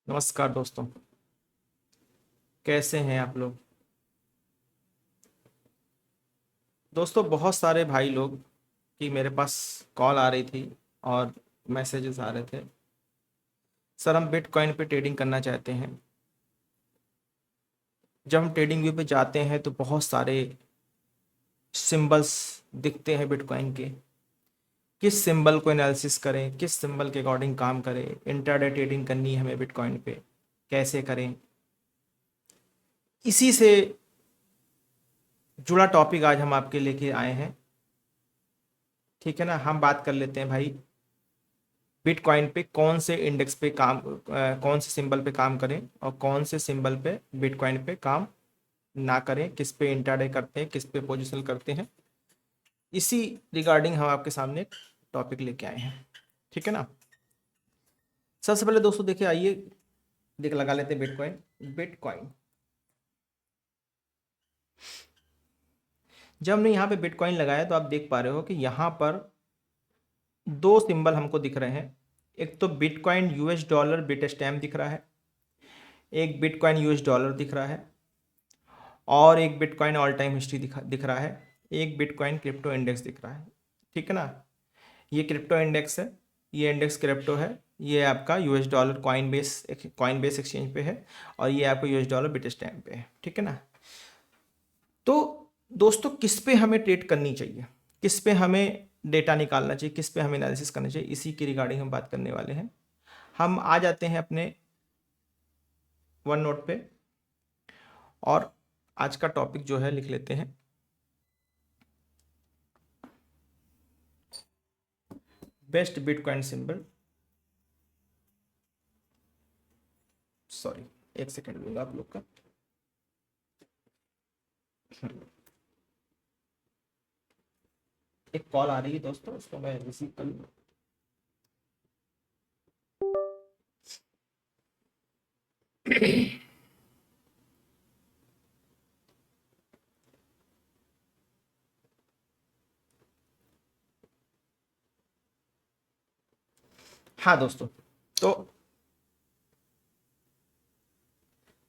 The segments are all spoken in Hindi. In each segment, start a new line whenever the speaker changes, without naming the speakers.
नमस्कार दोस्तों, कैसे हैं आप लोग। दोस्तों, बहुत सारे भाई लोग की मेरे पास कॉल आ रही थी और मैसेजेस आ रहे थे। सर, हम बिटकॉइन पे ट्रेडिंग करना चाहते हैं। जब हम ट्रेडिंग व्यू पे जाते हैं तो बहुत सारे सिंबल्स दिखते हैं बिटकॉइन के। किस सिंबल को एनालिसिस करें, किस सिंबल के अकॉर्डिंग काम करें, इंट्राडे ट्रेडिंग करनी है हमें बिटकॉइन पे, कैसे करें। इसी से जुड़ा टॉपिक आज हम आपके लेके आए हैं। ठीक है ना, हम बात कर लेते हैं भाई, बिटकॉइन पे कौन से इंडेक्स पे काम कौन से सिंबल पे काम करें और कौन से सिंबल पे बिटकॉइन पे काम ना करें, किस पे इंट्राडे करते हैं, किस पे पोजिशन करते हैं। इसी रिगार्डिंग हम आपके सामने एक टॉपिक लेके आए हैं। ठीक है ना। सबसे पहले दोस्तों देखिए, आइए देख लगा लेते हैं बिटकॉइन। बिटकॉइन जब हमने यहाँ पे बिटकॉइन लगाया तो आप देख पा रहे हो कि यहाँ पर दो सिंबल हमको दिख रहे हैं। एक तो bitcoin US dollar bit stamp दिख रहा है, एक बिटकॉइन यूएस डॉलर दिख रहा है, और एक बिटकॉइन ऑल टाइम हिस्ट्री दिख रहा है, एक बिटकॉइन क्रिप्टो इंडेक्स दिख रहा है। ठीक है ना। ये क्रिप्टो इंडेक्स है, ये इंडेक्स क्रिप्टो है, ये आपका US dollar coin base exchange पे है, और ये आपका यूएस डॉलर बिट स्टैम्प पे है। ठीक है ना। तो दोस्तों, किस पे हमें ट्रेड करनी चाहिए, किस पे हमें डेटा निकालना चाहिए, किस पे हमें एनालिसिस करना चाहिए, इसी की रिगार्डिंग हम बात करने वाले हैं। हम आ जाते हैं अपने वन नोट पे और आज का टॉपिक जो है लिख लेते हैं, बेस्ट बिटकॉइन सिंबल। सॉरी, एक सेकेंड लूंगा आप लोग का। एक कॉल आ रही है दोस्तों, उसको मैं रिसीव कर लूँ। हाँ दोस्तों, तो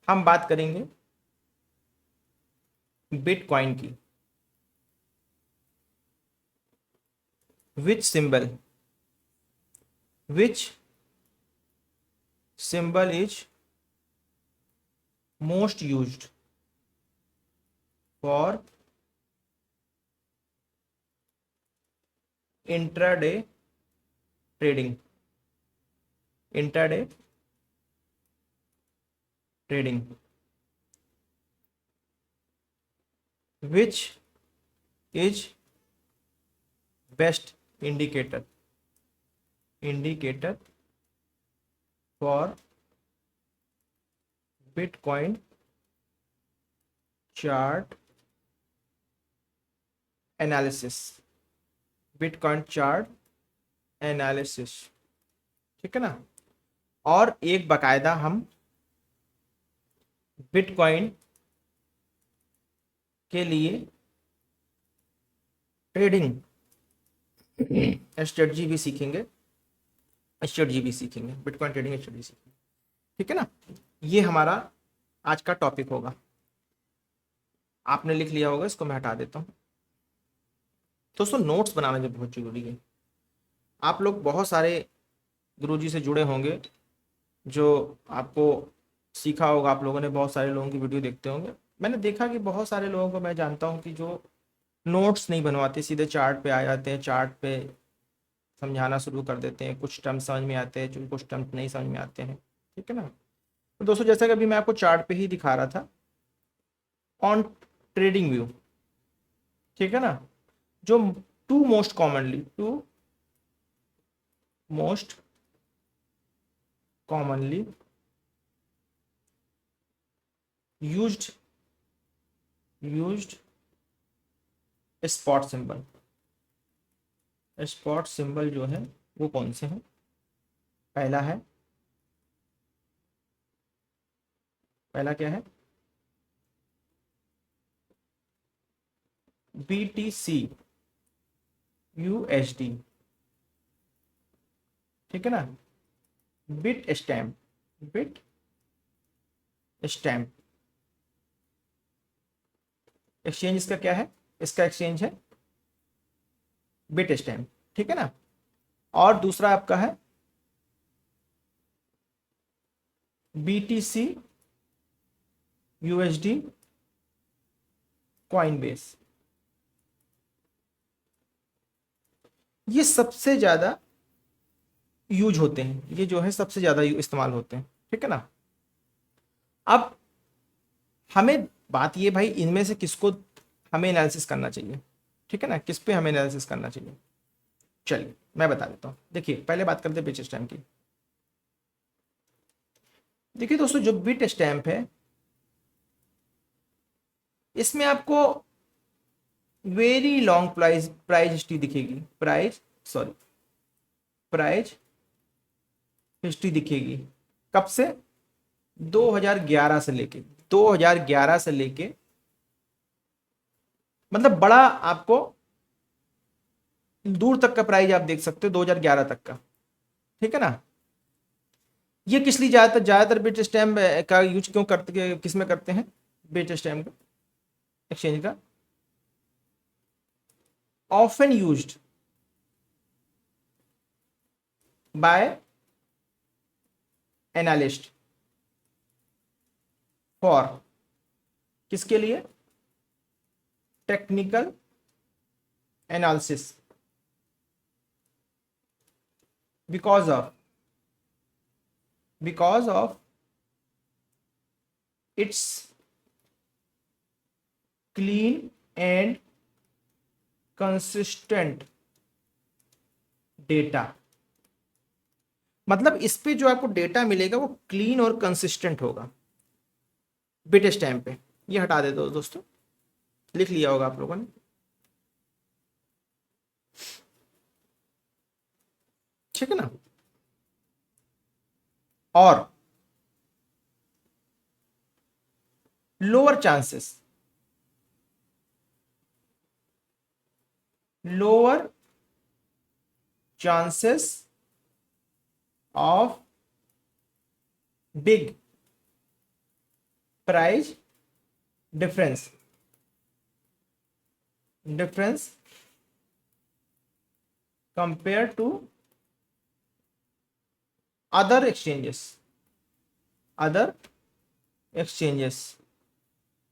हम बात करेंगे बिटकॉइन की। विच symbol which symbol is most used for intraday trading. Intraday trading which is best indicator for Bitcoin chart analysis। Bitcoin chart analysis। ठीक है ना। और एक बकायदा हम बिटकॉइन के लिए ट्रेडिंग स्ट्रेटजी भी सीखेंगे, बिटकॉइन ट्रेडिंग स्ट्रेटजी सीखेंगे। ठीक है ना। ये हमारा आज का टॉपिक होगा। आपने लिख लिया होगा, इसको मैं हटा देता हूँ। दोस्तों, नोट्स बनाना जो बहुत जरूरी है। आप लोग बहुत सारे गुरुजी से जुड़े होंगे, जो आपको सीखा होगा, आप लोगों ने बहुत सारे लोगों की वीडियो देखते होंगे। मैंने देखा कि बहुत सारे लोगों को मैं जानता हूँ कि जो नोट्स नहीं बनवाते, सीधे चार्ट पे आ जाते हैं, चार्ट पे समझाना शुरू कर देते हैं। कुछ टर्म्स समझ में आते हैं, कुछ टर्म्स नहीं समझ में आते हैं। ठीक है ना। तो दोस्तों, जैसा कि अभी मैं आपको चार्ट पे ही दिखा रहा था, ऑन ट्रेडिंग व्यू। ठीक है ना। जो to most commonly used used spot symbol. Spot symbol जो है वो कौन से हैं। पहला है, पहला क्या है, BTC USD। ठीक है ना। Bit stamp, bit stamp. Exchange इसका क्या है? इसका एक्सचेंज है बिट स्टैम्प, ठीक है ना। और दूसरा आपका है BTC USD कॉइनबेस। ये सबसे ज्यादा यूज होते हैं, ये जो है सबसे ज्यादा इस्तेमाल होते हैं, ठीक है ना। अब हमें बात ये भाई, इनमें से किसको हमें एनालिसिस करना चाहिए, ठीक है ना, किस पे हमें एनालिसिस करना चाहिए। चलिए मैं बता देता हूँ। देखिए पहले बात करते हैं बिट स्टैम्प की। देखिए दोस्तों, जो बिट स्टैम्प है इसमें आपको वेरी लॉन्ग प्राइस हिस्ट्री दिखेगी, प्राइस हिस्ट्री दिखेगी। कब से? 2011 से लेके 2011 से लेके, मतलब बड़ा आपको दूर तक का प्राइस आप देख सकते हो, 2011 तक का, ठीक है ना। ये किस लिए ज्यादातर बिट स्टैम्प का यूज क्यों करते, किस में करते हैं बिट स्टैम्प का, एक्सचेंज का? Often used by analyst for, किसके लिए? Technical analysis, because of its clean and consistent data. मतलब इस पे जो आपको डेटा मिलेगा वो क्लीन और कंसिस्टेंट होगा बिट स्टैम्प पे। ये हटा दे दो दोस्तों, लिख लिया होगा आप लोगों ने, ठीक है ना। और lower chances of big price difference compare to other exchanges.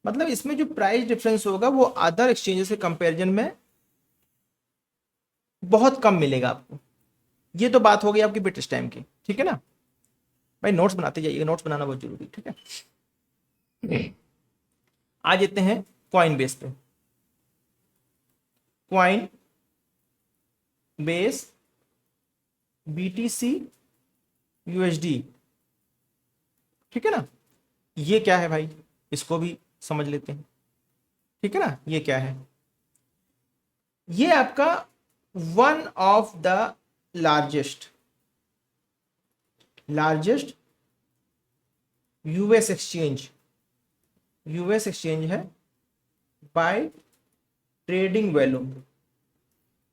मतलब इसमें जो प्राइस डिफरेंस होगा वो अदर एक्सचेंजेस के कंपैरिजन में बहुत कम मिलेगा आपको। ये तो बात हो गई आपकी बिट स्टैम्प की, ठीक है ना। भाई नोट्स बनाते जाइएगा, नोट्स बनाना बहुत जरूरी, ठीक है। आ जाते हैं कॉइन बेस पे। कॉइन बेस BTC USD, ठीक है ना। ये क्या है भाई, इसको भी समझ लेते हैं, ठीक है ना। ये क्या है? ये आपका one of the largest US exchange है बाय ट्रेडिंग वॉल्यूम।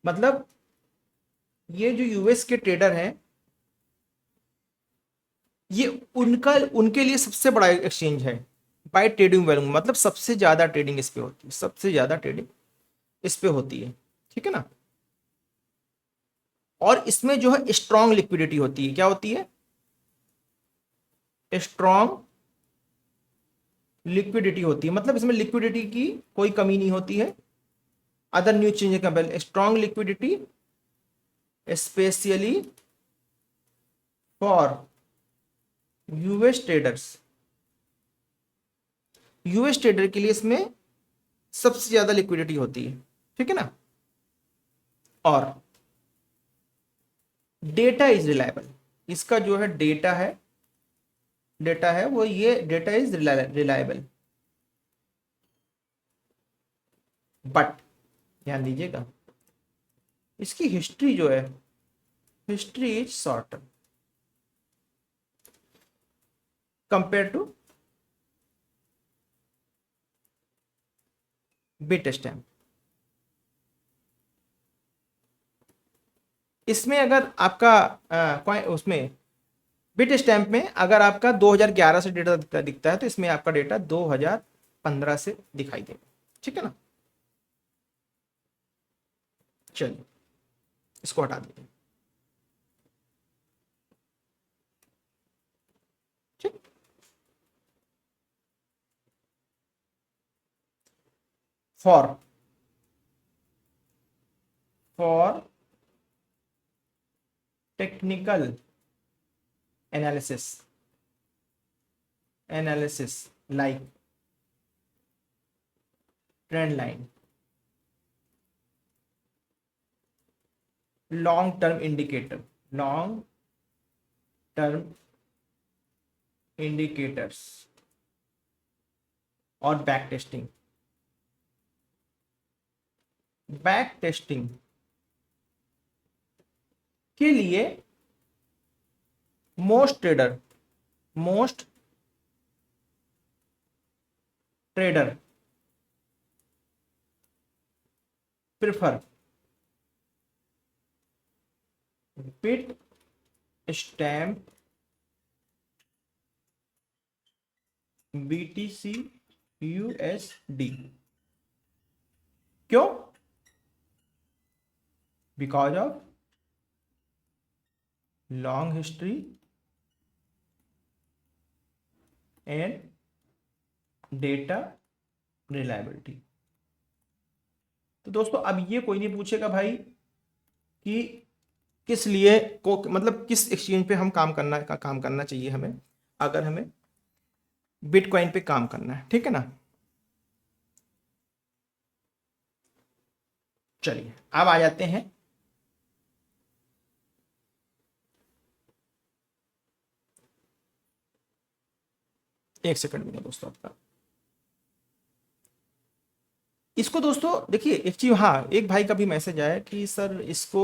मतलब ये जो यूएस के ट्रेडर हैं, ये उनके लिए सबसे बड़ा एक्सचेंज है बाय ट्रेडिंग वॉल्यूम। मतलब सबसे ज्यादा ट्रेडिंग इस पे होती है, सबसे ज्यादा ट्रेडिंग इस पे होती है, ठीक है ना। और इसमें जो है स्ट्रॉन्ग लिक्विडिटी होती है। क्या होती है? स्ट्रॉन्ग लिक्विडिटी होती है। मतलब इसमें लिक्विडिटी की कोई कमी नहीं होती है other new change compare. Strong liquidity specially for US trader के लिए इसमें सबसे ज्यादा लिक्विडिटी होती है, ठीक है ना। और डेटा इज रिलायबल। इसका जो है डेटा है वो, ये डेटा इज रिलायबल। बट ध्यान दीजिएगा, इसकी हिस्ट्री जो है, history is shorter compare two bit stamp. इसमें अगर आपका उसमें बिट स्टैम्प में अगर आपका 2011 से डेटा दिखता है तो इसमें आपका डेटा 2015 से दिखाई देगा, ठीक है ना। चलिए इसको हटा दीजिए, ठीक। For for technical analysis like trend line, long term indicator, long term indicators और बैक टेस्टिंग के लिए most trader prefer bit stamp BTC USD। क्यों? Because of long history and data reliability. तो दोस्तों अब ये कोई नहीं पूछेगा भाई कि किस लिए को मतलब किस एक्सचेंज पे हम काम करना चाहिए हमें, अगर हमें बिटकॉइन पे काम करना है, ठीक है ना। चलिए अब आ जाते हैं एक सेकंड में दोस्तों आपका इसको दोस्तों देखिए एक चीज, हाँ एक भाई का भी मैसेज आया कि सर इसको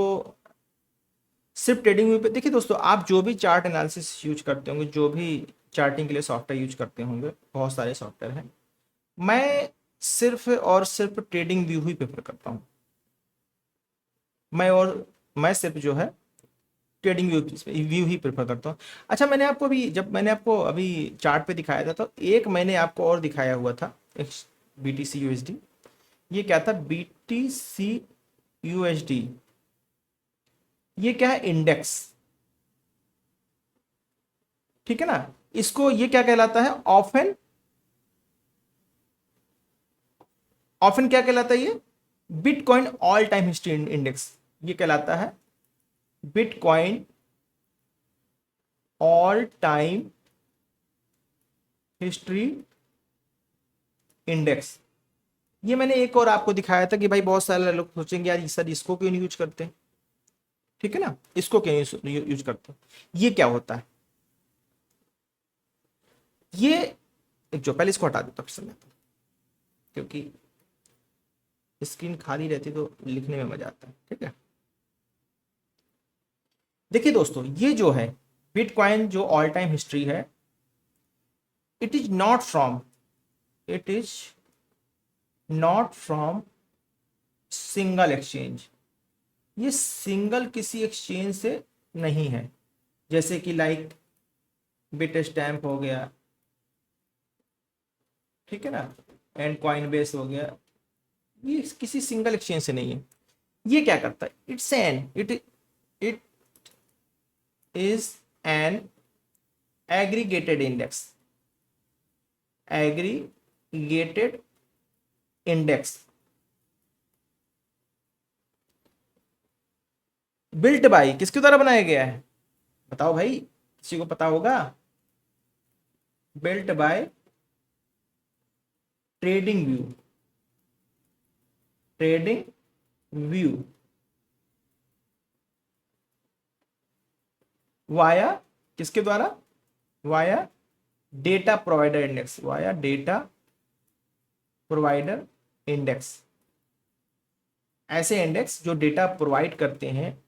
सिर्फ ट्रेडिंग व्यू पे देखिए दोस्तों, आप जो भी चार्ट एनालिसिस यूज करते होंगे, जो भी चार्टिंग के लिए सॉफ्टवेयर यूज करते होंगे, बहुत सारे सॉफ्टवेयर हैं, मैं सिर्फ और सिर्फ ट्रेडिंग व्यू ही प्रेफर करता हूँ। मैं सिर्फ जो है ट्रेडिंग व्यू ही प्रेफर करता हूँ। अच्छा मैंने आपको अभी चार्ट पे दिखाया था, तो एक मैंने आपको और दिखाया हुआ था एक BTC USD। ये क्या था? BTC USD, ये क्या है? इंडेक्स, ठीक है ना। इसको ये क्या कहलाता है? ऑफन क्या कहलाता है? ये bitcoin all time history index, ये कहलाता है bitcoin all time history index. ये मैंने एक और आपको दिखाया था कि भाई बहुत सारे लोग सोचेंगे यार सर इसको क्यों नहीं यूज करते, ठीक है ना, इसको क्यों यूज करते हैं। ये क्या होता है? ये जो पहले इसको हटा देता फिर क्योंकि स्क्रीन खाली रहती तो लिखने में मजा आता है, ठीक है। देखिए दोस्तों ये जो है बिटकॉइन जो ऑल टाइम हिस्ट्री है, it is not from single exchange. ये सिंगल किसी एक्सचेंज से नहीं है, जैसे कि लाइक बिट स्टैम्प हो गया, ठीक है ना, एंड कॉइन बेस हो गया, ये किसी सिंगल एक्सचेंज से नहीं है। ये क्या करता है? It is an aggregated index built by किसके द्वारा बनाया गया है? बताओ भाई, किसी को पता होगा? Built by trading view via किसके द्वारा? Via data provider index. ऐसे इंडेक्स जो डेटा प्रोवाइड करते हैं,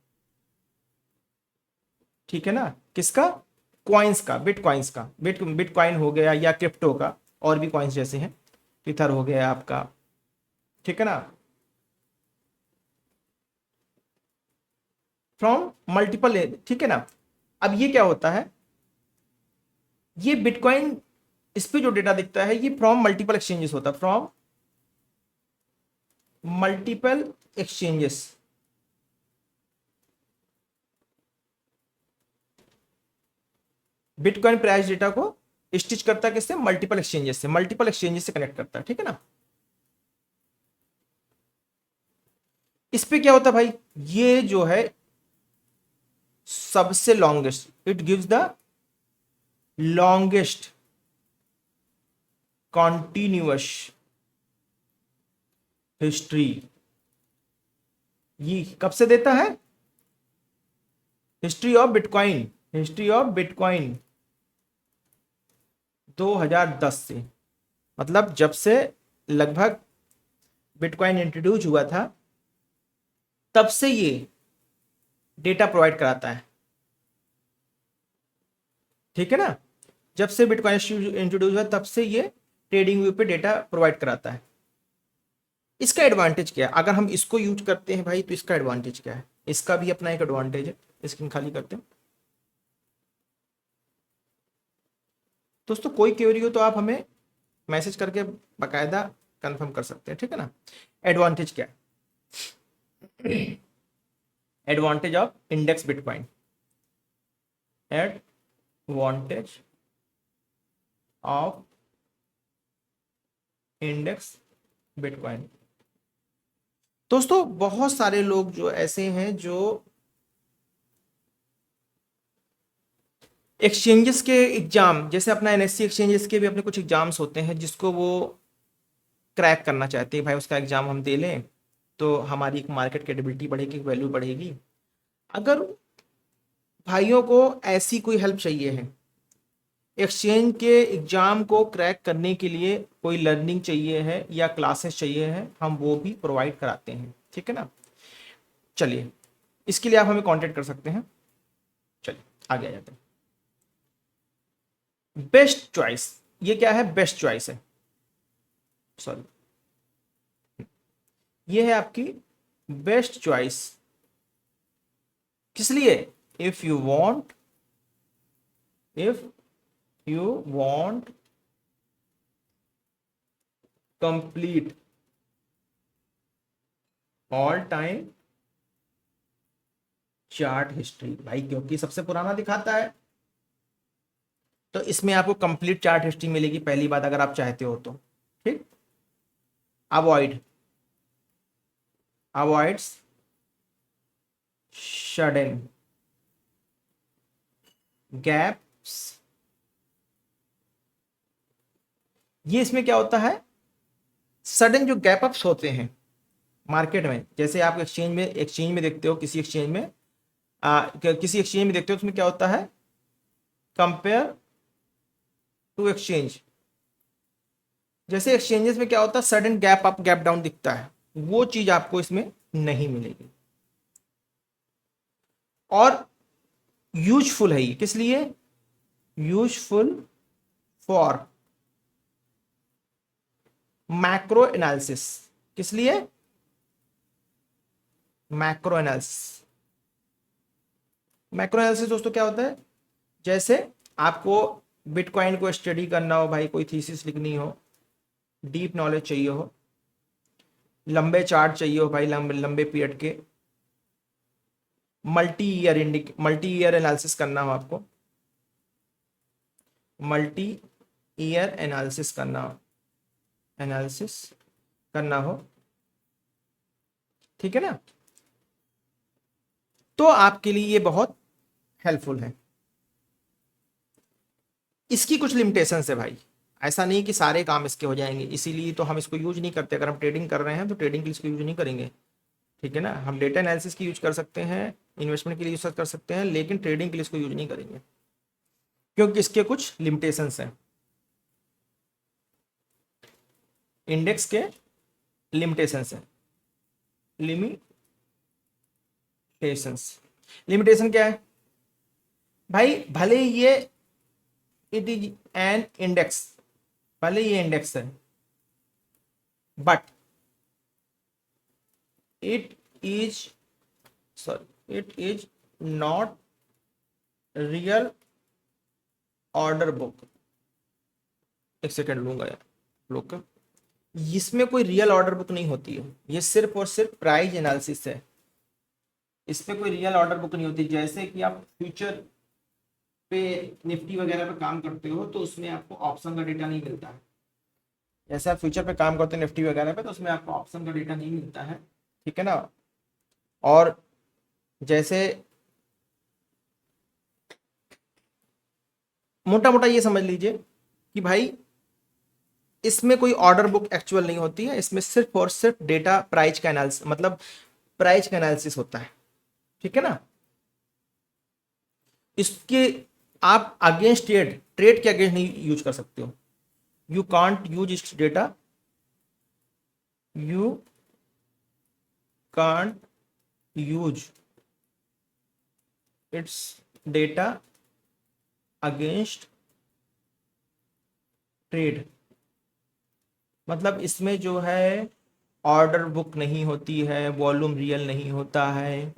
ठीक है ना, किसका? कॉइन्स का, बिटकॉइंस का, बिटकॉइन हो गया या क्रिप्टो का, और भी कॉइन्स जैसे हैं, इथर हो गया आपका, ठीक है ना, फ्रॉम मल्टीपल, ठीक है ना। अब ये क्या होता है? ये बिटकॉइन, इस पे जो डेटा दिखता है ये फ्रॉम मल्टीपल एक्सचेंजेस होता है, from multiple exchanges. Bitcoin price data को स्टिच करता है किससे? मल्टीपल एक्सचेंजेस से, मल्टीपल एक्सचेंजेस से कनेक्ट करता है, ठीक है ना। इस पे क्या होता है भाई, ये जो है सबसे longest, it gives the longest continuous history. ये कब से देता है? History of bitcoin, history of bitcoin 2010 से, मतलब जब से लगभग बिटकॉइन इंट्रोड्यूस हुआ था तब से ये डेटा प्रोवाइड कराता है, ठीक है ना। जब से बिटकॉइन इंट्रोड्यूस हुआ तब से ये ट्रेडिंग व्यू पे डेटा प्रोवाइड कराता है। इसका एडवांटेज क्या है? अगर हम इसको यूज करते हैं भाई तो इसका एडवांटेज क्या है? इसका भी अपना एक एडवांटेज है। स्क्रीन खाली करते हैं दोस्तों, कोई क्वेरी हो तो आप हमें मैसेज करके बाकायदा कंफर्म कर सकते हैं, ठीक है ना। एडवांटेज क्या है? Advantage of index bitcoin, advantage of index bitcoin. दोस्तों बहुत सारे लोग जो ऐसे हैं जो एक्सचेंजेस के एग्जाम, जैसे अपना एनएससी एक्सचेंजेस के भी अपने कुछ एग्जाम्स होते हैं जिसको वो क्रैक करना चाहते हैं, भाई उसका एग्जाम हम दे लें तो हमारी एक मार्केट क्रेडिबिलिटी बढ़ेगी, वैल्यू बढ़ेगी। अगर भाइयों को ऐसी कोई हेल्प चाहिए है, एक्सचेंज के एग्जाम को क्रैक करने के लिए कोई लर्निंग चाहिए है या क्लासेस चाहिए है, हम वो भी प्रोवाइड कराते हैं, ठीक है ना। चलिए, इसके लिए आप हमें कांटेक्ट कर सकते हैं। चलिए आगे आ जाते हैं। बेस्ट चॉइस, ये क्या है? बेस्ट चॉइस है, सॉरी, ये है आपकी बेस्ट चॉइस। किस लिए? If you want, if you want complete all time chart history, भाई क्योंकि सबसे पुराना दिखाता है तो इसमें आपको कंप्लीट चार्ट हिस्ट्री मिलेगी, पहली बात, अगर आप चाहते हो तो। ठीक, अवॉइड, अवॉइड्स सडन गैप्स। ये इसमें क्या होता है? सडन जो गैप अप्स होते हैं मार्केट में, जैसे आप एक्सचेंज में देखते हो, किसी एक्सचेंज में किसी एक्सचेंज में देखते हो, उसमें क्या होता है? कंपेयर टू एक्सचेंज, जैसे एक्सचेंजेस में क्या होता है? Sudden gap up gap down दिखता है, वो चीज आपको इसमें नहीं मिलेगी। और यूजफुल है ये, किस लिए? Useful for macro analysis. किस लिए? Macro analysis. मैक्रो एनालिसिस दोस्तों क्या होता है? जैसे आपको बिटकॉइन को स्टडी करना हो भाई, कोई थीसिस लिखनी हो, डीप नॉलेज चाहिए हो, लंबे चार्ट चाहिए हो भाई, लंबे लंबे पीरियड के, मल्टी ईयर एनालिसिस करना हो आपको, मल्टी ईयर एनालिसिस करना हो, ठीक है ना, तो आपके लिए ये बहुत हेल्पफुल है। इसकी कुछ लिमिटेशंस है भाई, ऐसा नहीं कि सारे काम इसके हो जाएंगे, इसीलिए तो हम इसको यूज नहीं करते। अगर हम ट्रेडिंग कर रहे हैं तो ट्रेडिंग के लिए इसको यूज नहीं करेंगे, ठीक है ना। हम डेटा एनालिसिस की यूज कर सकते हैं, इन्वेस्टमेंट के लिए यूज कर सकते हैं, लेकिन ट्रेडिंग के लिए इसको यूज नहीं करेंगे क्योंकि इसके कुछ लिमिटेशंस हैं। इंडेक्स के लिमिटेशंस हैं, लिमिटेशंस, लिमिटेशन क्या है भाई? भले ये इट इज एन इंडेक्स, भले ये इंडेक्स है, but it is it is not real order book. एक सेकंड लूंगा यार लोग का। इसमें कोई रियल ऑर्डर बुक नहीं होती है, ये सिर्फ और सिर्फ प्राइस एनालिसिस है। इसमें कोई रियल ऑर्डर बुक नहीं होती। जैसे कि आप फ्यूचर पे निफ्टी वगैरह पे काम करते हो तो उसमें आपको ऑप्शन का डेटा नहीं मिलता है। जैसे आप फ्यूचर पे काम करते हो निफ्टी वगैरह पे तो उसमें आपको ऑप्शन का डेटा नहीं मिलता है, ठीक है ना। और जैसे मोटा मोटा ये समझ लीजिए कि भाई इसमें कोई ऑर्डर बुक एक्चुअल नहीं होती है, इसमें सिर्फ और सिर्फ डेटा प्राइस का एनालिसिस, मतलब प्राइस का एनालिसिस होता है, ठीक है ना। इसके आप अगेंस्ट ट्रेड, ट्रेड के अगेंस्ट नहीं यूज कर सकते हो। यू कांट यूज इस data, you can't use it's data against trade. मतलब इसमें जो है ऑर्डर बुक नहीं होती है, वॉल्यूम रियल नहीं होता है,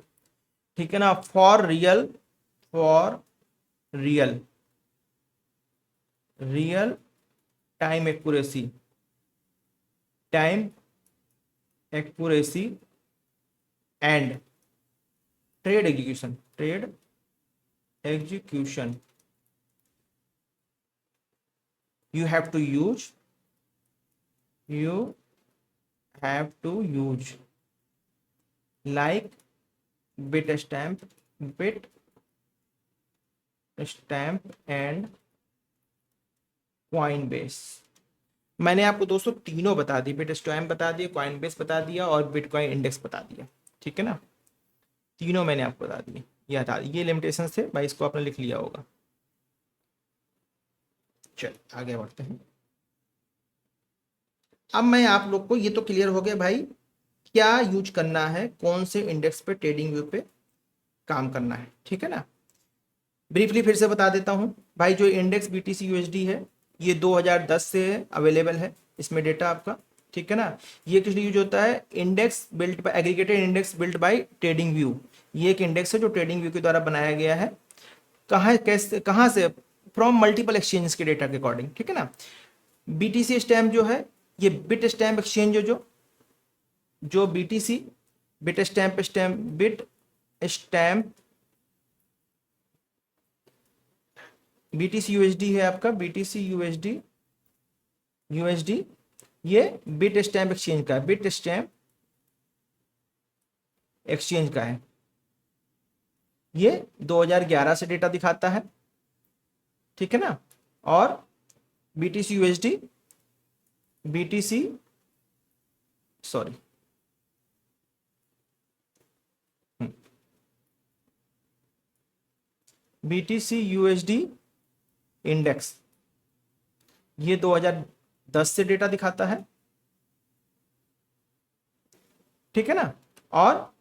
ठीक है ना। For real, for real, real time accuracy, time accuracy and trade execution, trade execution, you have to use, you have to use like bit stamp, bit stamp and Coinbase। मैंने आपको दोस्तों तीनों बता दी, बिट स्टैम्प बता दिया, Coinbase बता दिया और बिटकॉइन इंडेक्स बता दिया, ठीक है ना। तीनों मैंने आपको बता दिए, ये था, ये लिमिटेशन थे भाई, इसको आपने लिख लिया होगा। चल आगे बढ़ते हैं। अब मैं आप लोग को, ये तो क्लियर हो गया भाई क्या यूज करना है, कौन से इंडेक्स पे ट्रेडिंग व्यू पे काम करना है, ठीक है ना। ब्रीफली फिर से बता देता हूं भाई, जो इंडेक्स बीटीसी यूएसडी है ये 2010 से अवेलेबल है, इसमें डेटा आपका, ठीक है ना। ये किस लिए यूज होता है, index built by, aggregated index built by trading view. ये एक इंडेक्स है जो ट्रेडिंग व्यू के द्वारा बनाया गया है। कहाँ कैसे, कहाँ से, फ्रॉम मल्टीपल एक्सचेंज के डेटा के अकॉर्डिंग, ठीक है ना। बीटीसी स्टैम्प जो है ये बिट स्टैम्प एक्सचेंज, जो BTC bit stamp BTC USD है आपका, बीटीसी यूएसडी, ये बिट स्टैम्प एक्सचेंज का है, बिट स्टैम्प एक्सचेंज का है। ये 2011 से डेटा दिखाता है, ठीक है ना। और BTC USD, BTC sorry BTC USD index ये 2010 से डेटा दिखाता है, ठीक है ना। और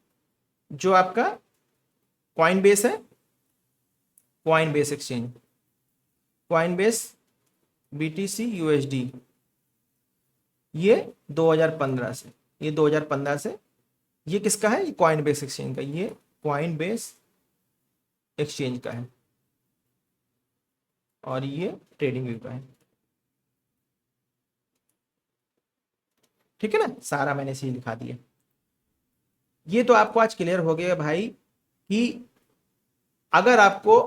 जो आपका Coinbase है, Coinbase exchange, Coinbase BTC USD, ये 2015 से, ये 2015 से, ये किसका है, ये Coinbase एक्सचेंज का, ये Coinbase एक्सचेंज का है और ये ट्रेडिंग व्यू का है, ठीक है ना। सारा मैंने इसे लिखा दिया। ये तो आपको आज क्लियर हो गया भाई कि अगर आपको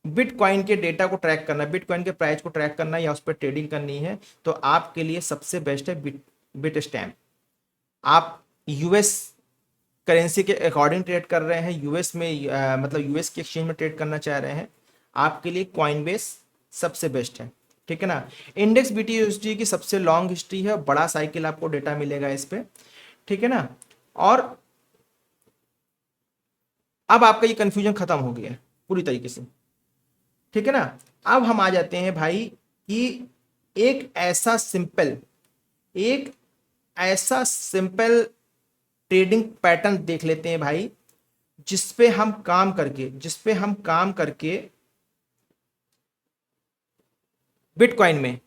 बिटकॉइन के डेटा को ट्रैक करना, बिटकॉइन के प्राइस को ट्रैक करना या उस पर ट्रेडिंग करनी है तो आपके लिए सबसे बेस्ट है बिट स्टैम्प। आप यूएस करेंसी के अकॉर्डिंग ट्रेड कर रहे हैं, यूएस में मतलब यूएस के एक्सचेंज में ट्रेड करना चाह रहे हैं, आपके लिए Coinbase सबसे बेस्ट है, ठीक है ना। इंडेक्स बीटीयूएसडी की सबसे लॉन्ग हिस्ट्री है, बड़ा साइकिल आपको डेटा मिलेगा इस पे, ठीक है ना। और अब आपका ये कंफ्यूजन खत्म हो गया है पूरी तरीके से, ठीक है ना। अब हम आ जाते हैं भाई कि एक ऐसा सिंपल ट्रेडिंग पैटर्न देख लेते हैं भाई, जिसपे हम काम करके बिटकॉइन में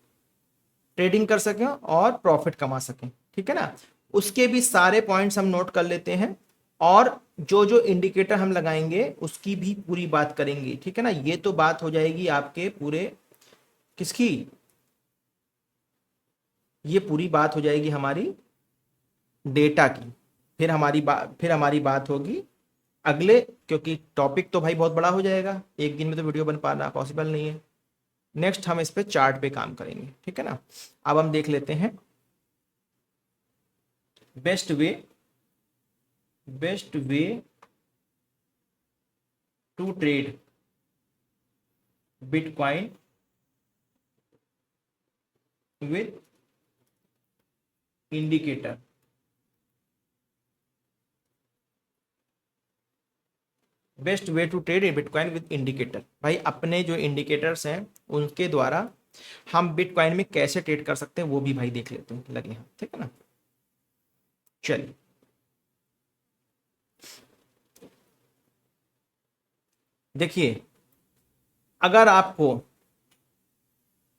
ट्रेडिंग कर सकें और प्रॉफिट कमा सकें, ठीक है ना। उसके भी सारे पॉइंट्स हम नोट कर लेते हैं और जो जो इंडिकेटर हम लगाएंगे उसकी भी पूरी बात करेंगे, ठीक है ना। ये तो बात हो जाएगी आपके पूरे किसकी, ये पूरी बात हो जाएगी हमारी डेटा की। फिर हमारी बात होगी अगले, क्योंकि टॉपिक तो भाई बहुत बड़ा हो जाएगा, एक दिन में तो वीडियो बन पाना पॉसिबल नहीं है। नेक्स्ट हम इस पे चार्ट पे काम करेंगे, ठीक है ना। अब हम देख लेते हैं best way to trade bitcoin with indicator. Best way to trade bitcoin with indicator, भाई अपने जो इंडिकेटर्स हैं उनके द्वारा हम बिटकॉइन में कैसे ट्रेड कर सकते हैं वो भी भाई देख लेते हैं, लगे हैं, ठीक है ना। चलिए देखिए, अगर आपको,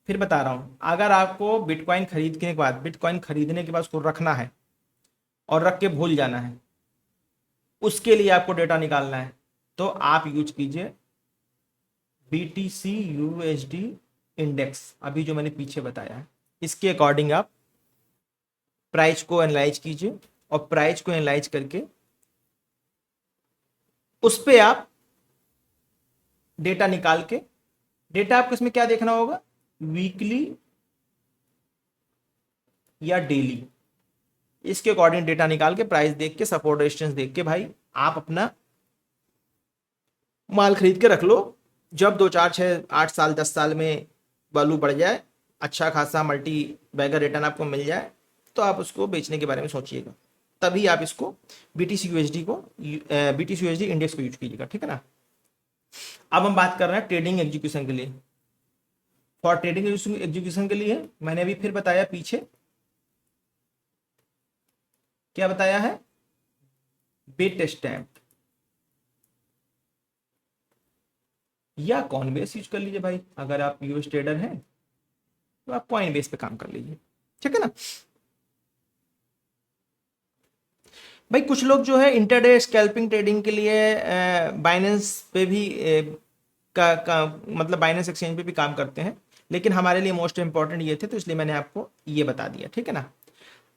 फिर बता रहा हूं, अगर आपको बिटकॉइन खरीदने के बाद, बिटकॉइन खरीदने के बाद उसको रखना है और रख के भूल जाना है, उसके लिए आपको डेटा निकालना है, तो आप यूज कीजिए BTC USD इंडेक्स, अभी जो मैंने पीछे बताया है, इसके अकॉर्डिंग आप प्राइस को एनालाइज कीजिए और प्राइस को एनालाइज करके उस पे आप डेटा निकाल के, डेटा आपको इसमें क्या देखना होगा, वीकली या डेली, इसके अकॉर्डिंग डेटा निकाल के प्राइस देख के सपोर्ट रेजिस्टेंस देख के भाई आप अपना माल खरीद के रख लो। जब 2 4 6 8 साल 10 साल में वैल्यू बढ़ जाए, अच्छा खासा मल्टी बैगर रिटर्न आपको मिल जाए, तो आप उसको बेचने के बारे में सोचिएगा, तभी आप इसको BTC USD को, BTC USD इंडेक्स को यूज कीजिएगा, ठीक है ना। अब हम बात कर रहे हैं ट्रेडिंग एग्जीक्यूशन के लिए। फॉर ट्रेडिंग एग्जीक्यूशन के लिए मैंने अभी फिर बताया पीछे, क्या बताया है, बिट स्टैम्प या कॉइन बेस यूज कर लीजिए भाई, अगर आप यूएस ट्रेडर हैं तो आप कॉइन बेस पे काम कर लीजिए, ठीक है ना। भाई कुछ लोग जो है इंटरडे स्कैल्पिंग ट्रेडिंग के लिए बाइनेंस पे भी मतलब बाइनेंस एक्सचेंज पे भी काम करते हैं, लेकिन हमारे लिए मोस्ट इंपॉर्टेंट ये थे, तो इसलिए मैंने आपको ये बता दिया, ठीक है ना।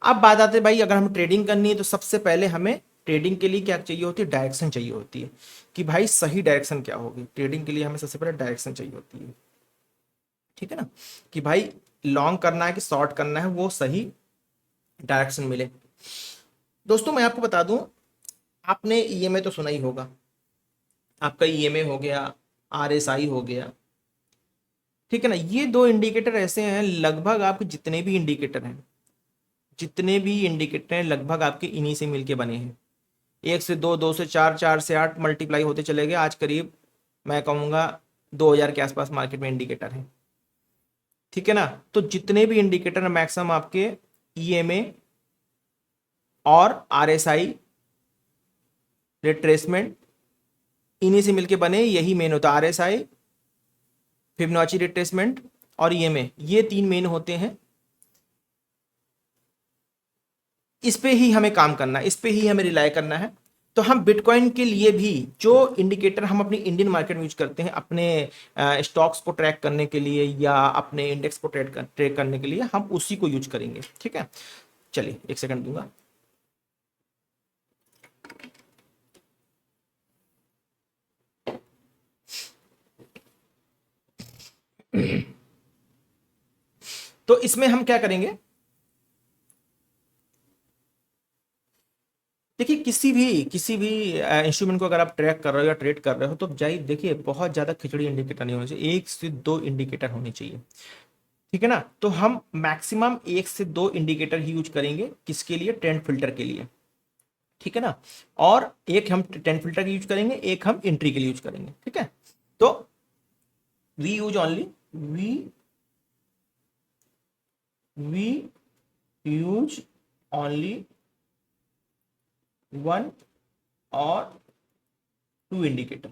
अब बात आते भाई, अगर हमें ट्रेडिंग करनी है तो सबसे पहले हमें ट्रेडिंग के लिए क्या चाहिए होती है, डायरेक्शन चाहिए होती है, कि भाई सही डायरेक्शन क्या होगी। ट्रेडिंग के लिए हमें सबसे पहले डायरेक्शन चाहिए होती है, ठीक है ना, कि भाई लॉन्ग करना है कि शॉर्ट करना है, वो सही डायरेक्शन मिले। दोस्तों मैं आपको बता दूं, आपने ईएमए तो सुना ही होगा, आपका ईएमए हो गया, RSI हो गया, ठीक है ना। ये दो इंडिकेटर ऐसे हैं, लगभग आपके जितने भी इंडिकेटर हैं लगभग आपके इन्हीं से मिलके बने हैं। 1 से 2, 2 से 4, 4 से 8 मल्टीप्लाई होते चले गए, आज करीब मैं कहूँगा 2000 के आसपास मार्केट में इंडिकेटर हैं, ठीक है ना। तो जितने भी इंडिकेटर मैक्सिमम आपके ईएमए और RSI रिट्रेसमेंट इन्हीं से मिलके बने, यही मेन होता है। RSI, फिबोनाची रिट्रेसमेंट और ईएमए, ये 3 मेन होते हैं। इस पे ही हमें काम करना है, इस पे ही हमें रिलाय करना है। तो हम बिटकॉइन के लिए भी जो इंडिकेटर हम अपनी इंडियन मार्केट में यूज करते हैं, अपने स्टॉक्स को ट्रैक करने के लिए या अपने इंडेक्स को ट्रैक करने के लिए, हम उसी को यूज करेंगे, ठीक है। चलिए 1 सेकंड दूंगा। तो इसमें हम क्या करेंगे, देखिए किसी भी इंस्ट्रूमेंट को अगर आप ट्रैक कर रहे हो या ट्रेड कर रहे हो, तो जाइए देखिए, बहुत ज्यादा खिचड़ी इंडिकेटर नहीं होने चाहिए, 1 से 2 इंडिकेटर होने चाहिए, ठीक है ना। तो हम मैक्सिमम 1 से 2 इंडिकेटर ही यूज करेंगे, किसके लिए, ट्रेंड फिल्टर के लिए, ठीक है ना। और एक हम ट्रेंड फिल्टर यूज करेंगे, एक हम एंट्री के लिए यूज करेंगे, ठीक है। तो we use only we we use only 1 और 2 इंडिकेटर,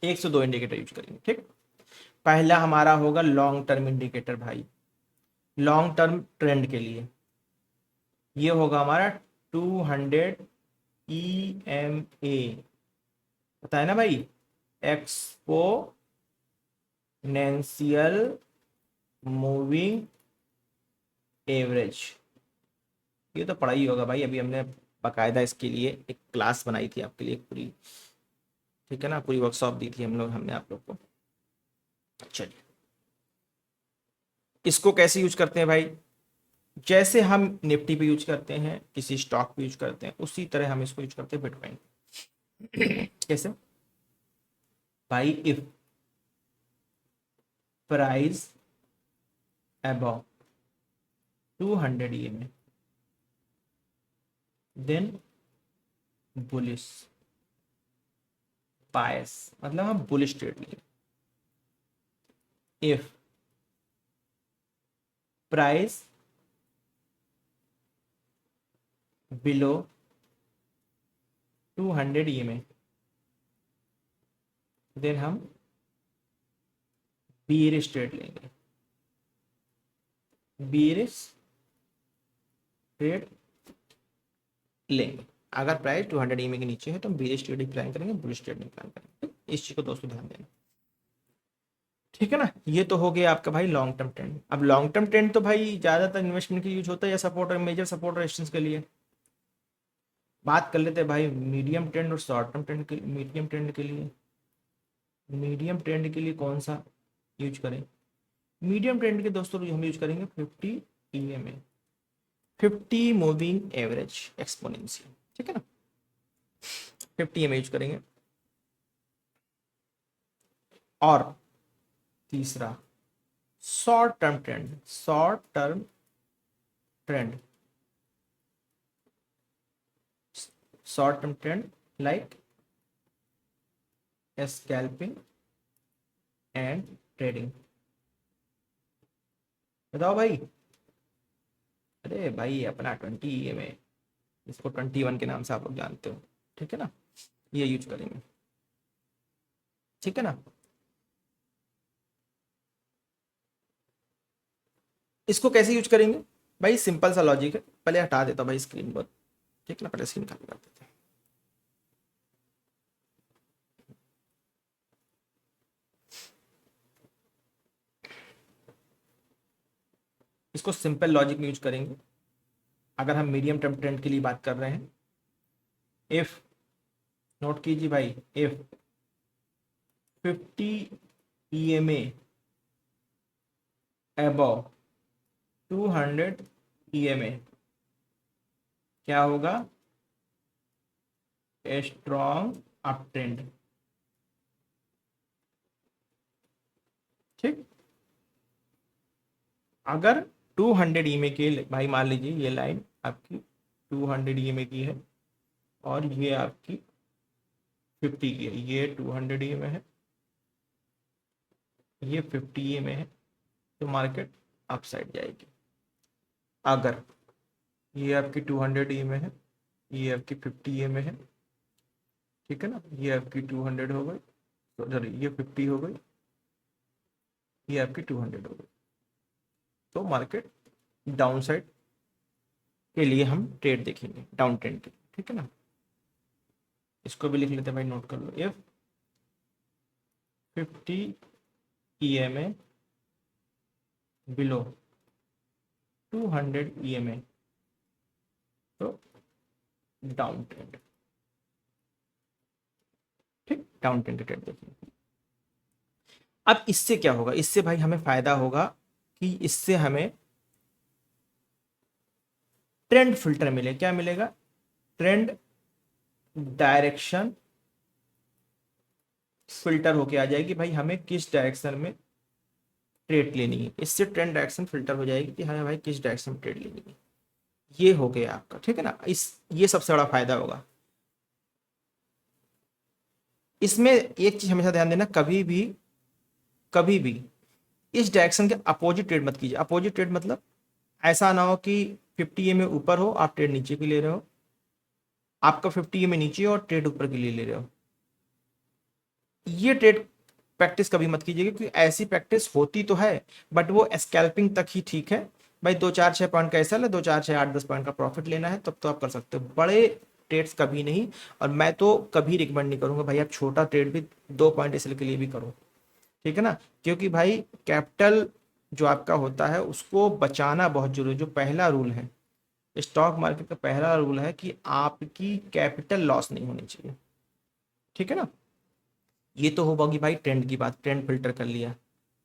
1 से 2 इंडिकेटर यूज करेंगे, ठीक। पहला हमारा होगा लॉन्ग टर्म इंडिकेटर भाई, लॉन्ग टर्म ट्रेंड के लिए ये होगा हमारा 200 EMA, पता है ना भाई, एक्सपो एक्सपोनेंशियल मूविंग एवरेज, ये तो पढ़ा ही होगा भाई, अभी हमने बाकायदा इसके लिए एक क्लास बनाई थी आपके लिए पूरी, ठीक है ना, पूरी वर्कशॉप दी थी हमने आप लोग को। चलिए, इसको कैसे यूज करते हैं भाई, जैसे हम निफ्टी पे यूज करते हैं, किसी स्टॉक पे यूज करते हैं, उसी तरह हम इसको यूज करते हैं बिटकॉइन। कैसे भाई, if price above 200 EMA then bullish bias, मतलब हम बुलिश ट्रेड लेंगे। If price below 200 EMA then हम बीरिश ट्रेड लेंगे, बीरिश ट्रेड लेंगे। अगर प्राइस 200 EMA के नीचे है तो हम बीरिश ट्रेड प्लान करेंगे, बुलिश ट्रेड प्लान करेंगे। इस चीज को दोस्तों ध्यान देना, ठीक है ना। ये तो हो गया आपका भाई लॉन्ग टर्म ट्रेंड। अब लॉन्ग टर्म ट्रेंड तो भाई ज्यादातर इन्वेस्टमेंट के यूज होता है या सपोर्ट और मेजर सपोर्ट और रेजिस्टेंस के लिए। बात कर लेते हैं भाई मीडियम ट्रेंड और शॉर्ट टर्म ट्रेंड के। मीडियम ट्रेंड के लिए कौन सा यूज करें, मीडियम ट्रेंड के दोस्तों हम यूज करेंगे 50 EMA, 50 मूविंग एवरेज एक्सपोनेंशियल, ठीक है ना, 50 EMA यूज करेंगे। और तीसरा short term trend, short term trend like scalping and trading. बताओ भाई, अरे भाई अपना 20 EMA, इसको 21 के नाम से आप लोग जानते हो, ठीक है ना, ये यूज करेंगे, ठीक है ना। इसको कैसे यूज करेंगे भाई, सिंपल सा लॉजिक है। पहले हटा देता हूँ भाई स्क्रीन पर, ठीक है ना, पहले स्क्रीन खाली कर देते हैं। इसको सिंपल लॉजिक में यूज करेंगे। अगर हम मीडियम टर्म ट्रेंड के लिए बात कर रहे हैं, इफ, नोट कीजिए भाई, इफ 50 EMA अबव 200 EMA, क्या होगा, ए स्ट्रॉन्ग अप ट्रेंड, ठीक। अगर 200 EMA के भाई मान लीजिए ये लाइन आपकी 200 EMA की है और ये आपकी 50 की है, ये 200 EMA है, ये 50 EMA है, तो मार्केट अपसाइड जाएगी। अगर ये आपकी 200 EMA है, ये आपकी 50 EMA है, ठीक है ना, ये आपकी 200 हो गई, सॉरी ये 50 हो गई, ये आपकी 200 हो गई, तो मार्केट डाउन साइड के लिए हम ट्रेड देखेंगे, डाउन ट्रेंड के, ठीक है ना। इसको भी लिख लेते हैं भाई, नोट कर लो, इफ 50 EMA बिलो 200 EMA, तो डाउन ट्रेंड, ठीक, डाउन ट्रेंड ट्रेड देखिए। अब इससे क्या होगा, इससे भाई हमें फायदा होगा कि इससे हमें ट्रेंड फिल्टर मिले, क्या मिलेगा, ट्रेंड डायरेक्शन फिल्टर होके आ जाएगी भाई, हमें किस डायरेक्शन में ट्रेड लेनी है, इससे ट्रेंड डायरेक्शन फिल्टर हो जाएगी कि हमें भाई किस डायरेक्शन में ट्रेड लेनी है। ये हो गया आपका, ठीक है ना, ये सबसे बड़ा फायदा होगा। इसमें एक चीज हमेशा ध्यान देना, कभी भी इस डायरेक्शन के अपोजिट ट्रेड मत कीजिए। अपोजिट ट्रेड मतलब ऐसा ना हो कि 50 EMA ऊपर हो, आप ट्रेड नीचे की ले रहे हो, आपका 50 EMA नीचे हो और ट्रेड ऊपर के लिए ले रहे हो, ये ट्रेड प्रैक्टिस कभी मत कीजिएगा, क्योंकि ऐसी प्रैक्टिस होती तो है बट वो स्कैल्पिंग तक ही ठीक है भाई। 2 4 6 पॉइंट का ऐसा है, 2 4 6 8 10 पॉइंट का प्रॉफिट लेना है तब तो आप कर सकते हो, बड़े ट्रेड्स कभी नहीं। और मैं तो कभी रिकमेंड नहीं करूंगा भाई आप छोटा ट्रेड भी 2 पॉइंट इसके लिए भी करो, ठीक है ना, क्योंकि भाई कैपिटल जो आपका होता है उसको बचाना बहुत जरूरी है। जो पहला रूल है स्टॉक मार्केट का, पहला रूल है कि आपकी कैपिटल लॉस नहीं होनी चाहिए। ठीक है ना, ये तो होगी भाई ट्रेंड की बात, ट्रेंड फिल्टर कर लिया।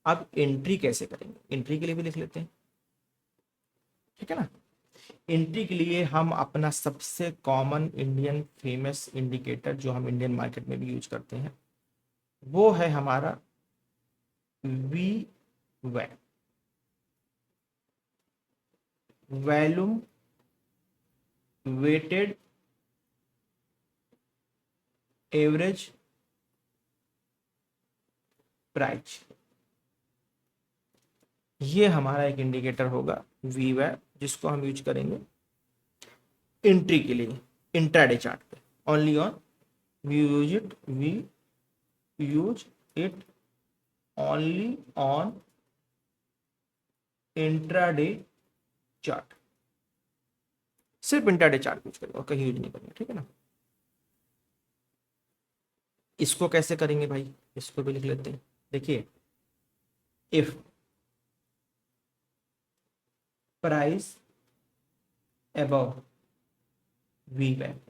अब एंट्री कैसे करेंगे, एंट्री के लिए भी लिख लेते हैं। ठीक है ना, एंट्री के लिए हम अपना सबसे कॉमन इंडियन फेमस इंडिकेटर जो हम इंडियन मार्केट में भी यूज करते हैं वो है हमारा वी वैप, वैल्यूम वेटेड एवरेज प्राइस। ये हमारा एक इंडिकेटर होगा वी वैप, जिसको हम यूज करेंगे एंट्री के लिए इंट्राडे चार्ट पे। Only on we use it only on intraday chart, सिर्फ इंट्राडे चार्ट यूज करेंगे और कहीं यूज नहीं करेंगे। ठीक है ना, इसको कैसे करेंगे भाई, इसको भी लिख लेते हैं। देखिए, इफ प्राइस अबव वी वैप,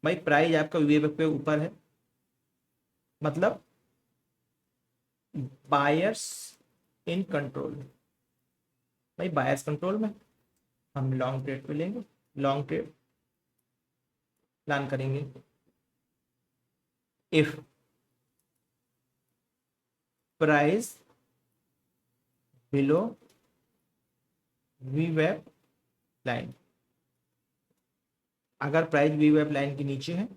भाई प्राइस आपका वी वैप पे ऊपर है, मतलब बायर्स इन कंट्रोल। भाई बायर्स कंट्रोल में, हम लॉन्ग ट्रेड पे लेंगे, लॉन्ग ट्रेड प्लान करेंगे। इफ प्राइस बिलो वी वेब लाइन, अगर प्राइस वी वेब लाइन के नीचे है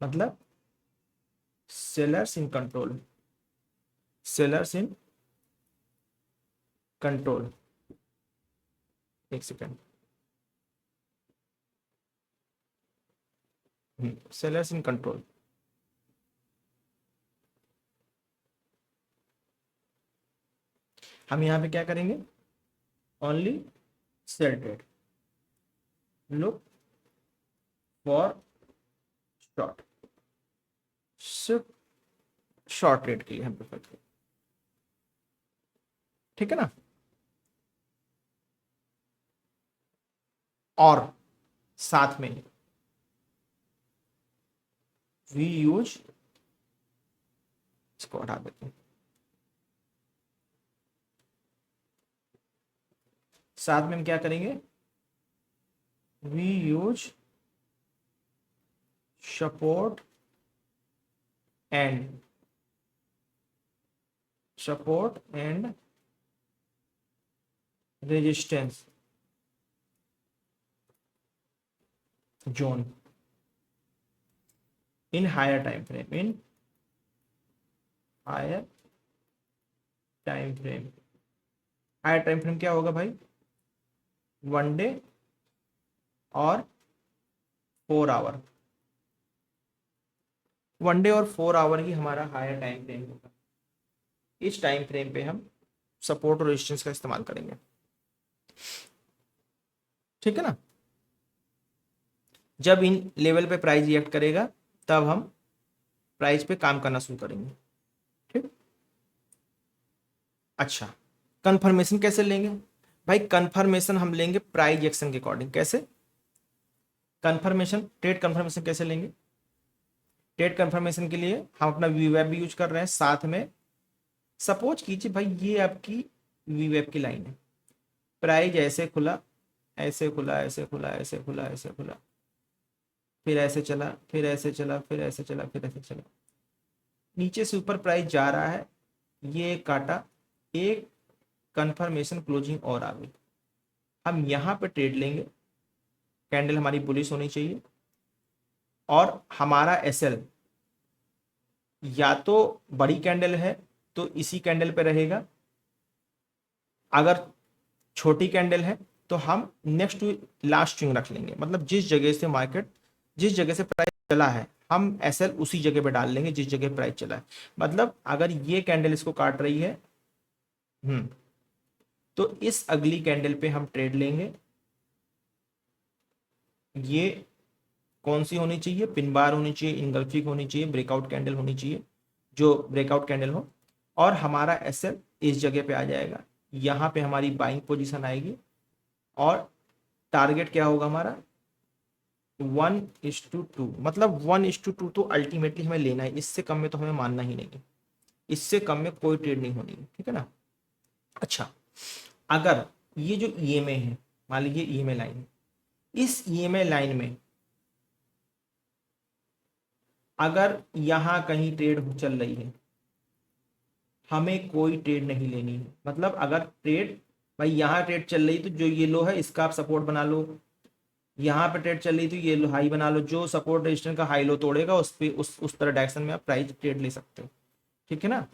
मतलब sellers in control, sellers in control. एक सेकेंड, सेलर्स इन कंट्रोल। हम यहां पे क्या करेंगे, only sell trade, look for short, सिर्फ शॉर्ट ट्रेड के लिए हम प्रेफर करें। ठीक है ना, और साथ में वी यूज, इसको हटा देते हैं, साथ में हम क्या करेंगे, we use support and resistance zone in higher time frame, in higher time frame. Higher time frame क्या होगा भाई, 1 डे और 4 आवर, 1 डे और 4 आवर ही हमारा हायर टाइम फ्रेम होगा। इस टाइम फ्रेम पे हम सपोर्ट और रेजिस्टेंस का इस्तेमाल करेंगे। ठीक है ना, जब इन लेवल पे प्राइस रिएक्ट करेगा तब हम प्राइस पे काम करना शुरू करेंगे। ठीक, अच्छा, कंफर्मेशन कैसे लेंगे भाई, कंफर्मेशन हम लेंगे प्राइस एक्शन के अकॉर्डिंग। कैसे कंफर्मेशन, ट्रेड कंफर्मेशन कैसे लेंगे, ट्रेड कंफर्मेशन के लिए हम अपना वी वेब भी यूज कर रहे हैं, साथ में सपोज कीजिए भाई ये आपकी वी वेब की लाइन है, प्राइस ऐसे खुला, ऐसे खुला, ऐसे खुला, ऐसे खुला, ऐसे खुला, फिर ऐसे चला, फिर ऐसे चला, फिर ऐसे चला, फिर ऐसे चला, नीचे से ऊपर प्राइस जा रहा है, ये एक काटा, एक कंफर्मेशन क्लोजिंग और आ गई। हम यहाँ पे ट्रेड लेंगे, कैंडल हमारी बुलिश होनी चाहिए और हमारा एसएल या तो बड़ी कैंडल है तो इसी कैंडल पे रहेगा, अगर छोटी कैंडल है तो हम नेक्स्ट टू लास्ट स्विंग रख लेंगे, मतलब जिस जगह से मार्केट, जिस जगह से प्राइस चला है हम एसएल उसी जगह पे डाल लेंगे जिस जगह प्राइस चला है। मतलब अगर ये कैंडल इसको काट रही है, तो इस अगली कैंडल पे हम ट्रेड लेंगे। ये कौन सी होनी चाहिए, पिन बार होनी चाहिए, इंगल्फिक होनी चाहिए, ब्रेकआउट कैंडल होनी चाहिए, जो ब्रेकआउट कैंडल हो, और हमारा एसएल इस जगह पे आ जाएगा, यहाँ पे हमारी बाइंग पोजीशन आएगी, और टारगेट क्या होगा हमारा 1:2, मतलब 1:2 तो अल्टीमेटली हमें लेना है, इससे कम में तो हमें मानना ही नहीं है, इससे कम में कोई ट्रेड नहीं होनी है, ठीक है ना। अच्छा, अगर ये जो ईएमए है, मान लीजिए ईएमए लाइन है, इस ईएमए लाइन में अगर यहाँ कहीं ट्रेड चल रही है, हमें कोई ट्रेड नहीं लेनी है। मतलब अगर ट्रेड, भाई यहाँ ट्रेड चल रही तो जो ये लो है इसका आप सपोर्ट बना लो, यहाँ पे ट्रेड चल रही तो ये लो हाई बना लो, जो सपोर्ट रेजिस्टेंस का हाई लो तोड़ेगा उस पे उस तरह डायरेक्शन में आप प्राइस ट्रेड ले सकते हो, ठीक है ना।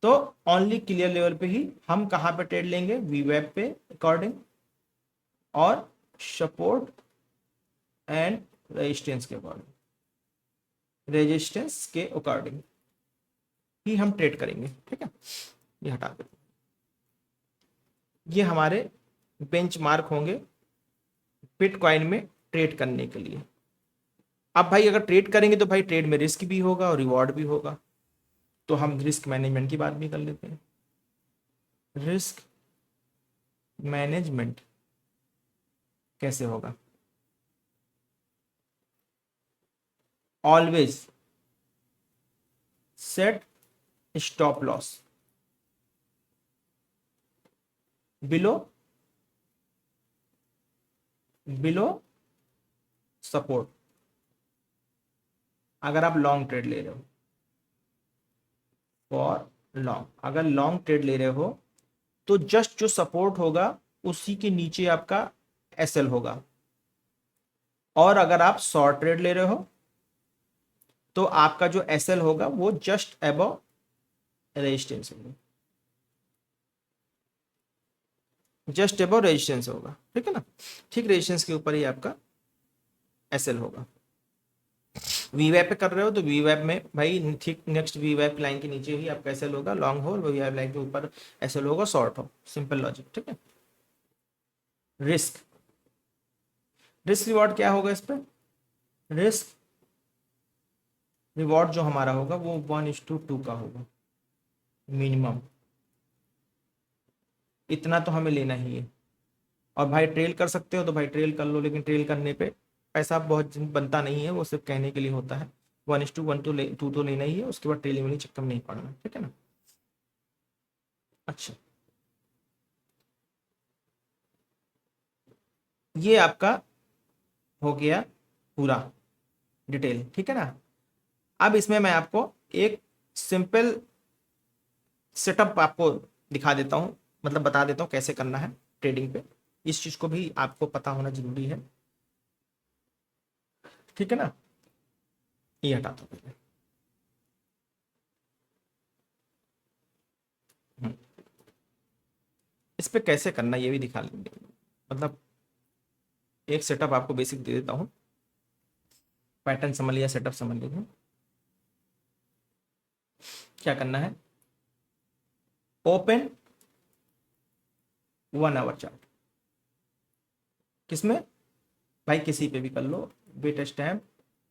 तो ओनली क्लियर लेवल पे ही हम कहाँ पे ट्रेड लेंगे, वीवेब पे अकॉर्डिंग, और सपोर्ट एंड रेजिस्टेंस के अकॉर्डिंग, रेजिस्टेंस के अकॉर्डिंग ही हम ट्रेड करेंगे, ठीक है। ये हटा दो, ये हमारे बेंचमार्क होंगे बिटकॉइन में ट्रेड करने के लिए। अब भाई अगर ट्रेड करेंगे तो भाई ट्रेड में रिस्क भी होगा और रिवॉर्ड भी होगा, तो हम रिस्क मैनेजमेंट की बात भी कर लेते हैं। रिस्क मैनेजमेंट कैसे होगा, always set stop loss below support. अगर आप लॉन्ग ट्रेड ले रहे हो, फॉर लॉन्ग, अगर लॉन्ग ट्रेड ले रहे हो तो जस्ट जो सपोर्ट होगा उसी के नीचे आपका एसएल होगा, और अगर आप शॉर्ट ट्रेड ले रहे हो तो आपका जो एसएल होगा वो जस्ट अबव रेजिस्टेंस होगा, जस्ट अबव रेजिस्टेंस होगा, ठीक है ना। ठीक रेजिस्टेंस के ऊपर ही आपका एसएल होगा। वीवैप पे कर रहे हो तो वीवैप में भाई ठीक नेक्स्ट वीवैप लाइन के नीचे ही आपका एसएल होगा, लॉन्ग हो वीवैप लाइन के ऊपर एसएल होगा, शॉर्ट हो, सिंपल लॉजिक, ठीक है। रिस्क, रिस्क रिवॉर्ड क्या होगा इस पर, रिस्क रिवॉर्ड जो हमारा होगा वो 1:2 का होगा मिनिमम, इतना तो हमें लेना ही है। और भाई ट्रेल कर सकते हो तो भाई ट्रेल कर लो, लेकिन ट्रेल करने पे पैसा बहुत बनता नहीं है, वो सिर्फ कहने के लिए होता है। 1:1 2 तो लेना ही है, उसके बाद ट्रेलिंग वाली चक्कर में नहीं पड़ना, ठीक है ना। अच्छा, ये आपका हो गया पूरा डिटेल, ठीक है ना। अब इसमें मैं आपको एक सिंपल सेटअप आपको दिखा देता हूँ, मतलब बता देता हूँ कैसे करना है ट्रेडिंग पे, इस चीज को भी आपको पता होना जरूरी है, ठीक है ना। ये हटा दो पहले। हम्म, इस पे कैसे करना ये भी दिखा लेंगे, मतलब एक सेटअप आपको बेसिक दे देता हूँ, पैटर्न समझ लिया, सेटअप समझ लीजिए। क्या करना है, ओपन 1 आवर चार्ट, किसमें भाई किसी पे भी कर लो, बिट स्टैम्प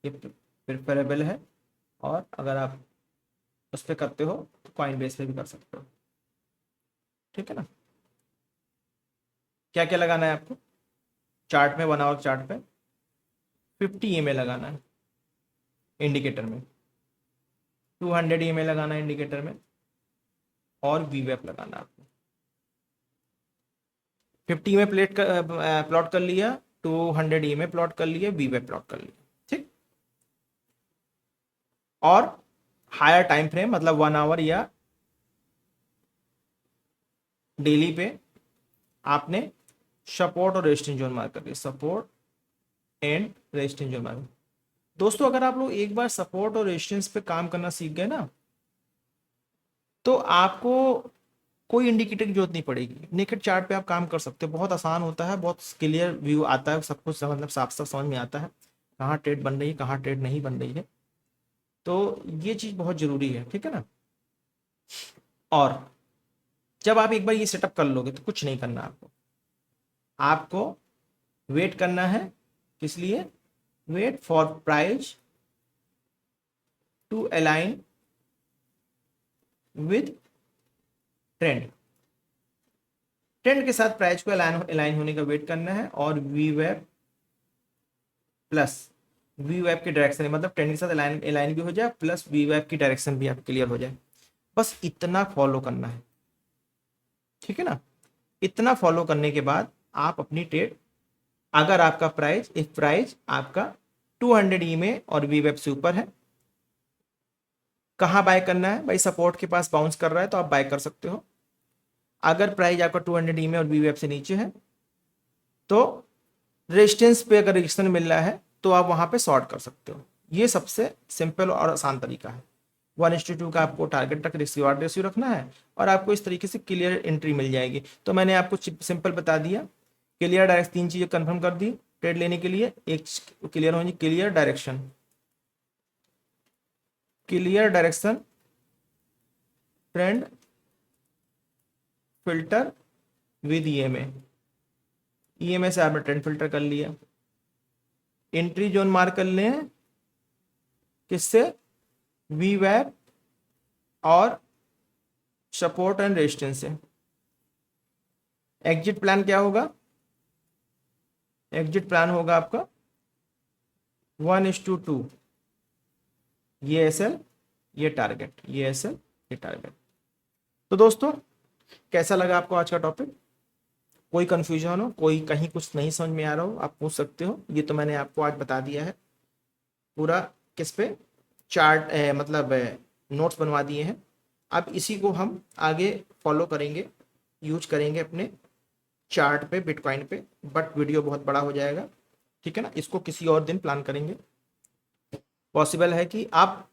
ये प्रेफरेबल है, और अगर आप उस पर करते हो तो कॉइन बेस पे भी कर सकते हो, ठीक है ना। क्या क्या लगाना है आपको चार्ट में, 1 आवर चार्ट पे 50 EMA लगाना है इंडिकेटर में, 200 EMA लगाना है इंडिकेटर में, और वीवेप लगाना है आपको। 50 में प्लॉट कर लिया, 200 EMA प्लॉट कर लिया, वीवेप प्लॉट कर लिया, ठीक। और हायर टाइम फ्रेम मतलब 1 आवर या डेली पे आपने सपोर्ट और रेजिस्टेंस जोन मार्क कर लिया, support and resistance zone mark. दोस्तों अगर आप लोग एक बार सपोर्ट और रेजिस्टेंस पे काम करना सीख गए ना, तो आपको कोई इंडिकेटर की जरूरत नहीं पड़ेगी, नेकेड चार्ट पे आप काम कर सकते हो, बहुत आसान होता है, बहुत क्लियर व्यू आता है, सब कुछ मतलब साफ साफ समझ में आता है कहाँ ट्रेड बन रही है कहाँ ट्रेड नहीं बन रही है, तो ये चीज़ बहुत ज़रूरी है, ठीक है ना। और जब आप एक बार ये सेटअप कर लोगे तो कुछ नहीं करना आपको, आपको वेट करना है, किस लिए, wait for price to align with trend. Trend के साथ प्राइस को अलाइन होने का वेट करना है और V wave plus V wave की डायरेक्शन, मतलब ट्रेंड के साथ अलाइन भी हो जाए प्लस वी वेब की डायरेक्शन भी आप क्लियर हो जाए। बस इतना फॉलो करना है, ठीक है ना। इतना फॉलो करने के बाद आप अपनी ट्रेड, अगर आपका प्राइस, इफ प्राइस आपका 200 EMA और वी वेब से ऊपर है, कहाँ बाय करना है भाई? सपोर्ट के पास बाउंस कर रहा है तो आप बाय कर सकते हो। अगर प्राइस आपका 200 EMA और वी वेब से नीचे है तो रेजिस्टेंस पे अगर रिएक्शन मिल रहा है तो आप वहां पे शॉर्ट कर सकते हो। ये सबसे सिंपल और आसान तरीका है। 1:2 का आपको टारगेट तक रिस्क रिवार्ड रेशियो रखना है और आपको इस तरीके से क्लियर एंट्री मिल जाएगी। तो मैंने आपको सिंपल बता दिया, क्लियर डायरेक्शन, 3 चीजें कंफर्म कर दी ट्रेड लेने के लिए। एक क्लियर होनी, clear direction, clear direction, trend, filter with EMA. EMA से आपने ट्रेंड फिल्टर कर लिया, एंट्री जोन मार्क कर लें किससे? वी वेब और सपोर्ट एंड रेजिस्टेंस से। एग्जिट प्लान क्या होगा? एग्जिट प्लान होगा आपका 1:2, ये एसएल, ये टारगेट, ये एसएल, ये टारगेट। तो दोस्तों, कैसा लगा आपको आज का टॉपिक? कोई कंफ्यूजन हो, कोई कहीं कुछ नहीं समझ में आ रहा हो, आप पूछ सकते हो। ये तो मैंने आपको आज बता दिया है पूरा, किस पे? चार्ट मतलब नोट्स बनवा दिए हैं। अब इसी को हम आगे फॉलो करेंगे, यूज करेंगे अपने चार्ट पे, बिटकॉइन पे, बट वीडियो बहुत बड़ा हो जाएगा, ठीक है ना। इसको किसी और दिन प्लान करेंगे। पॉसिबल है कि आप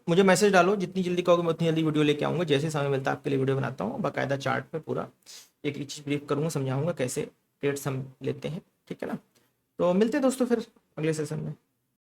मुझे मैसेज डालो, जितनी जल्दी कहोगे मैं उतनी जल्दी वीडियो लेके आऊँगा। जैसे समय मिलता है आपके लिए वीडियो बनाता हूँ, बाकायदा चार्ट पे पूरा एक एक चीज़ ब्रीफ करूँगा, समझाऊँगा कैसे ट्रेड्स हम लेते हैं, ठीक है ना। तो मिलते हैं दोस्तों फिर अगले सेशन में।